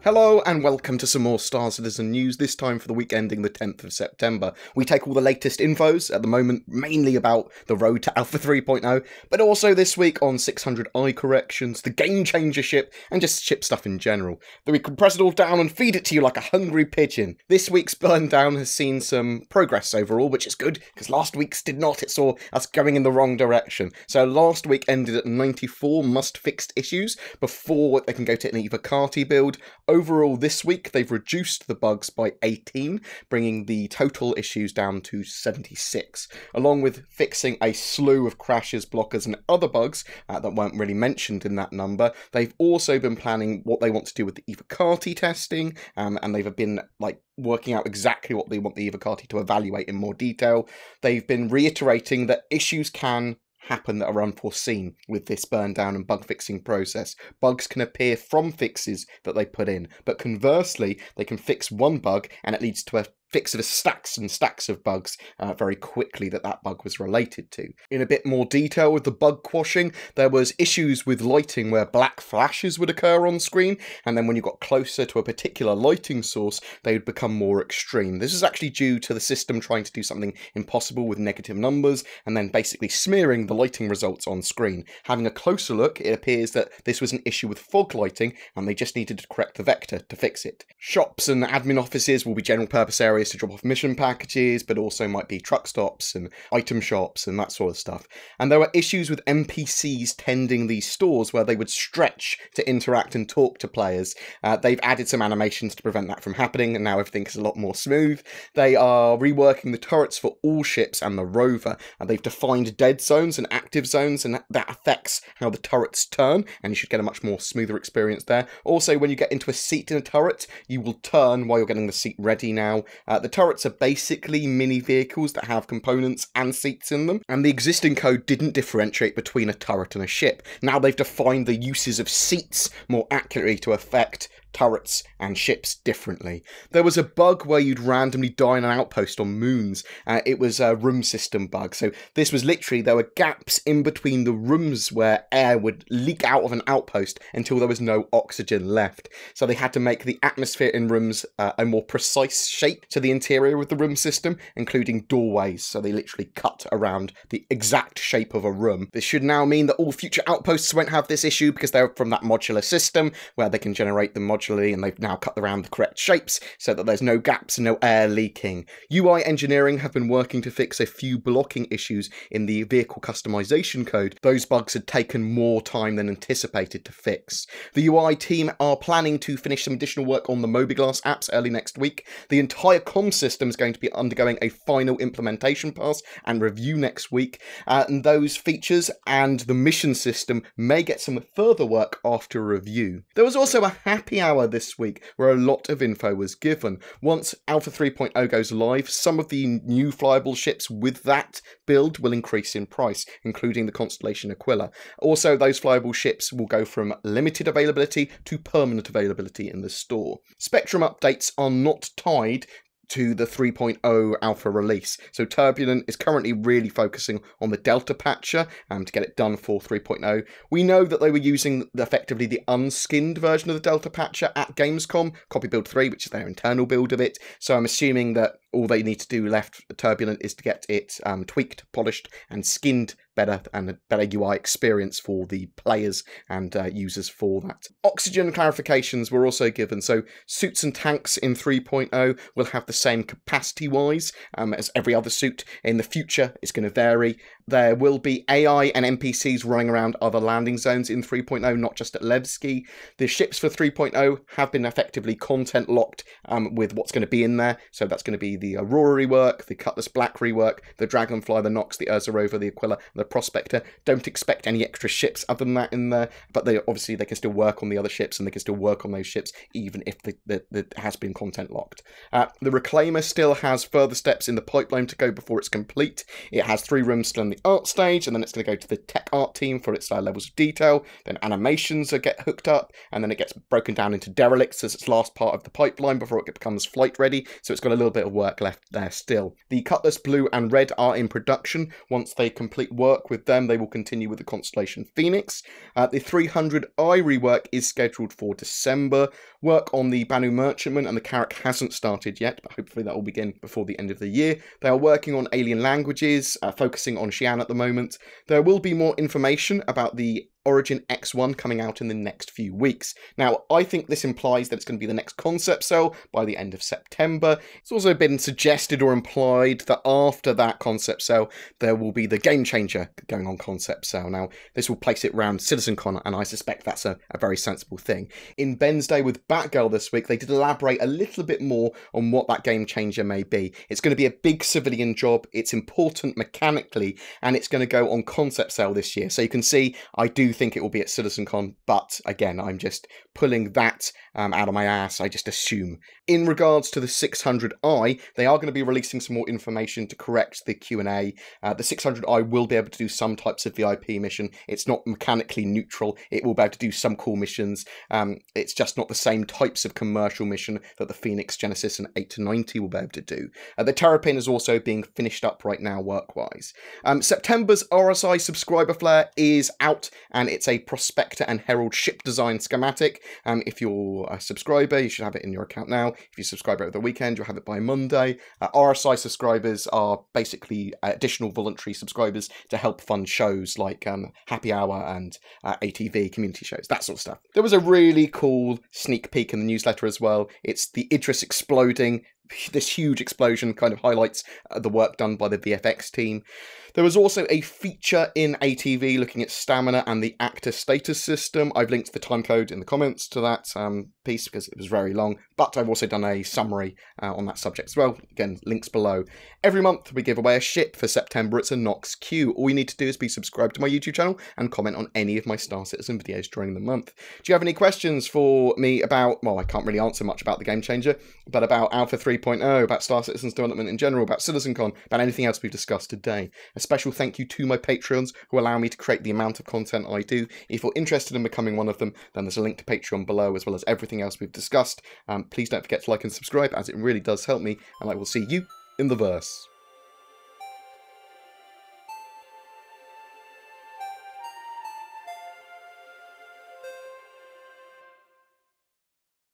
Hello and welcome to some more Star Citizen news, this time for the week ending the 10th of September. We take all the latest infos, at the moment mainly about the road to Alpha 3.0, but also this week on 600i corrections, the Game Changer ship, and just ship stuff in general. Then we compress it all down and feed it to you like a hungry pigeon. This week's burn down has seen some progress overall, which is good, because last week's did not. It saw us going in the wrong direction. So last week ended at 94 must-fixed issues before they can go to an Eva Carty build. Overall, this week, they've reduced the bugs by 18, bringing the total issues down to 76, along with fixing a slew of crashes, blockers, and other bugs that weren't really mentioned in that number. They've also been planning what they want to do with the Eva Carty testing, and they've been, working out exactly what they want the Eva Carty to evaluate in more detail. They've been reiterating that issues can happen that are unforeseen with this burn down and bug fixing process. Bugs can appear from fixes that they put in, but conversely, they can fix one bug and it leads to a fix of stacks and stacks of bugs very quickly that bug was related to. In a bit more detail with the bug quashing, there was issues with lighting where black flashes would occur on screen, and then when you got closer to a particular lighting source, they would become more extreme. This is actually due to the system trying to do something impossible with negative numbers, and then basically smearing the lighting results on screen. Having a closer look, it appears that this was an issue with fog lighting, and they just needed to correct the vector to fix it. Shops and admin offices will be general purpose areas to drop off mission packages, but also might be truck stops and item shops and that sort of stuff. And there were issues with NPCs tending these stores where they would stretch to interact and talk to players. They've added some animations to prevent that from happening, and now everything is a lot more smooth. They are reworking the turrets for all ships and the rover, and they've defined dead zones and active zones, and that affects how the turrets turn, and you should get a much more smoother experience there. Also, when you get into a seat in a turret, you will turn while you're getting the seat ready now. The turrets are basically mini vehicles that have components and seats in them, and the existing code didn't differentiate between a turret and a ship. Now they've defined the uses of seats more accurately to affect turrets and ships differently. There was a bug where you'd randomly die in an outpost on moons. It was a room system bug. So this was literally, there were gaps in between the rooms where air would leak out of an outpost until there was no oxygen left. So they had to make the atmosphere in rooms a more precise shape to the interior of the room system, including doorways. So they literally cut around the exact shape of a room. This should now mean that all future outposts won't have this issue because they're from that modular system where they can generate them modularly, and they've now cut around the correct shapes so that there's no gaps and no air leaking. UI engineering have been working to fix a few blocking issues in the vehicle customization code. Those bugs had taken more time than anticipated to fix. The UI team are planning to finish some additional work on the Mobiglass apps early next week. The entire comm system is going to be undergoing a final implementation pass and review next week, and those features and the mission system may get some further work after review. There was also a happy hour this week where a lot of info was given. Once Alpha 3.0 goes live, some of the new flyable ships with that build will increase in price, including the Constellation Aquila. Also, those flyable ships will go from limited availability to permanent availability in the store. Spectrum updates are not tied to the 3.0 alpha release. So Turbulent is currently really focusing on the Delta Patcher to get it done for 3.0. We know that they were using effectively the unskinned version of the Delta Patcher at Gamescom, Copy Build 3, which is their internal build of it. So I'm assuming that all they need to do left for Turbulent is to get it tweaked, polished, and skinned better, and a better UI experience for the players and users for that. Oxygen clarifications were also given, so suits and tanks in 3.0 will have the same capacity-wise as every other suit. In the future, it's going to vary. There will be AI and NPCs running around other landing zones in 3.0, not just at Levski. The ships for 3.0 have been effectively content locked with what's going to be in there, so that's going to be the Aurora rework, the Cutlass Black rework, the Dragonfly, the Nox, the Ursa Rover, the Aquila, the Prospector. Don't expect any extra ships other than that in there, but they can still work on the other ships, and they can still work on those ships even if it has been content locked. The Reclaimer still has further steps in the pipeline to go before it's complete. It has 3 rooms still in the art stage, and then it's going to go to the tech art team for its levels of detail. Then animations get hooked up, and then it gets broken down into derelicts as its last part of the pipeline before it becomes flight ready. So it's got a little bit of work work left there still. The Cutlass Blue and Red are in production. Once they complete work with them, they will continue with the Constellation Phoenix. The 300i rework is scheduled for December. Work on the Banu Merchantman and the Carrack hasn't started yet, but hopefully that will begin before the end of the year. They are working on alien languages, focusing on Xi'an at the moment. There will be more information about the Origin X1 coming out in the next few weeks. Now, I think this implies that it's going to be the next concept cell by the end of September. It's also been suggested or implied that after that concept cell, there will be the Game Changer going on concept cell. Now, this will place it around CitizenCon, and I suspect that's a very sensible thing. In Ben's Day with Batgirl this week, they did elaborate a little bit more on what that Game Changer may be. It's going to be a big civilian job, it's important mechanically, and it's going to go on concept cell this year. So you can see, I do think it will be at CitizenCon, but again, I'm just pulling that out of my ass, I just assume. In regards to the 600i, they are going to be releasing some more information to correct the Q&A. The 600i will be able to do some types of VIP mission. It's not mechanically neutral. It will be able to do some cool missions. It's just not the same types of commercial mission that the Phoenix, Genesis, and 8-90 will be able to do. The Terrapin is also being finished up right now work-wise. September's RSI subscriber flare is out, and it's a Prospector and Herald ship design schematic. If you're a subscriber, you should have it in your account now. If you subscribe over the weekend, you'll have it by Monday. RSI subscribers are basically additional voluntary subscribers to help fund shows like Happy Hour and ATV community shows, that sort of stuff. There was a really cool sneak peek in the newsletter as well. It's the Idris exploding. This huge explosion kind of highlights the work done by the VFX team. There was also a feature in ATV looking at stamina and the actor status system. I've linked the timecode in the comments to that piece because it was very long, but I've also done a summary on that subject as well. Again, links below. Every month we give away a ship. For September, it's a Nox Q. All you need to do is be subscribed to my YouTube channel and comment on any of my Star Citizen videos during the month. Do you have any questions for me about, well, I can't really answer much about the Game Changer, but about Alpha 3.0, about Star Citizen's development in general, about CitizenCon, about anything else we've discussed today? A special thank you to my Patreons who allow me to create the amount of content I do. If you're interested in becoming one of them, then there's a link to Patreon below, as well as everything else we've discussed. Please don't forget to like and subscribe, as it really does help me, and I will see you in the verse.